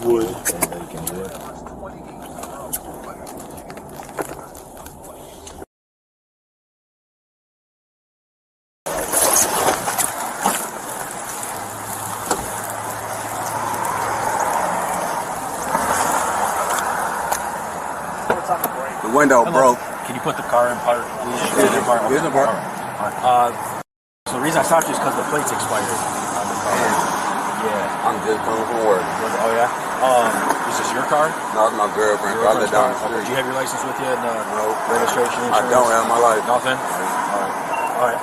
Wood. Anybody can do it. The window broke. Can you put the car in park? Here's the park. So the reason I stopped you is because the plate's expired on the car. Yeah. I'm just coming from work. Oh yeah? Is this your car? No, it's my girlfriend. I live down the street. Do you have your license with you and No. registration, insurance? I don't have my license. Nothing? Alright.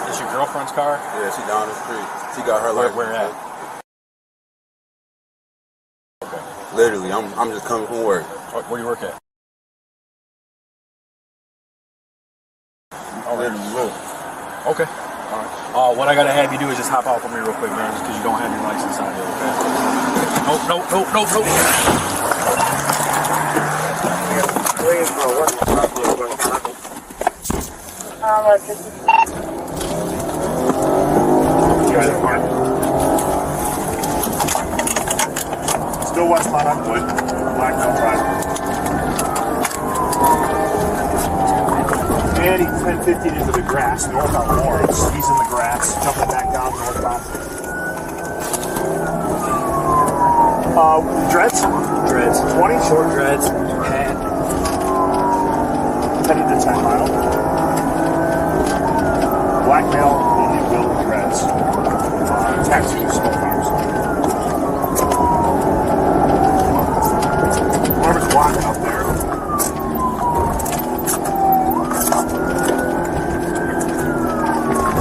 Is your girlfriend's car? Yeah, she down the street. She got her license. Where at? Okay. Literally, I'm just coming from work. Where do you work at? Literally. Okay. Alright. What I gotta have you do is just hop out for me real quick, man, just because you don't have your license on you, okay? Nope. Still westbound on Wood, Blacktop Drive. And he's 10-15 into the grass, north on Lawrence. He's in the grass, jumping back down northbound. Dreads? 20? Short dreads. 10 into 10 mile. Black male, Indian Bill dreads. Taxi to smoke arms. Whoever's blocking up there.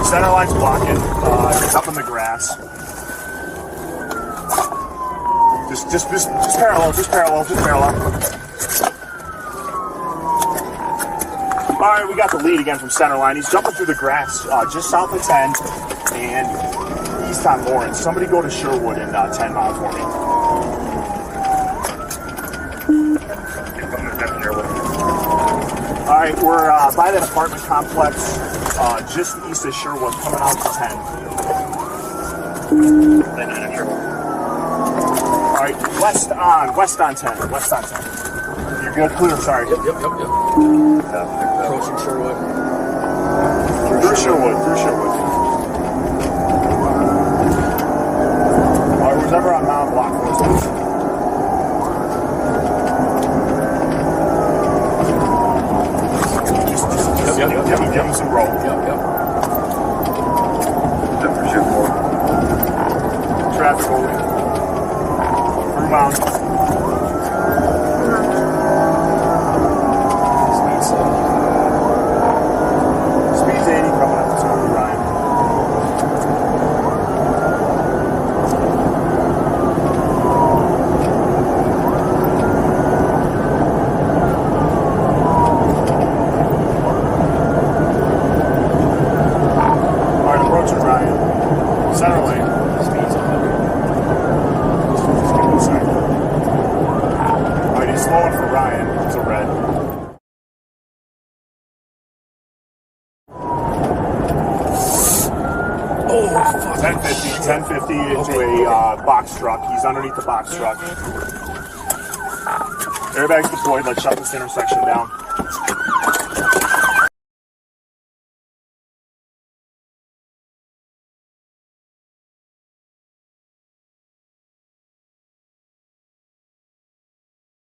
Center line's blocking. It's up in the grass. Just parallel. Alright, we got the lead again from center line. He's jumping through the grass just south of 10 and east on Lawrence. Somebody go to Sherwood in 10 mile for me. Alright, we're by that apartment complex just east of Sherwood, coming out to 10. Alright, west on 10. You're good, clear, sorry. Yep. Approaching Sherwood. Through Sherwood. Alright, who's ever on Mountain Block for us? Give him some roll. Yep. Traffic holding. Through Mountain. Speed's 80 coming up to Ryan. Alright, approaching Ryan. Center lane. Speed's 100. Just give me a second. Alright, he's slowing for Ryan. It's a red. Oh, fuck. 1050 into a box truck. He's underneath the box truck. Airbags deployed. Let's shut this intersection down.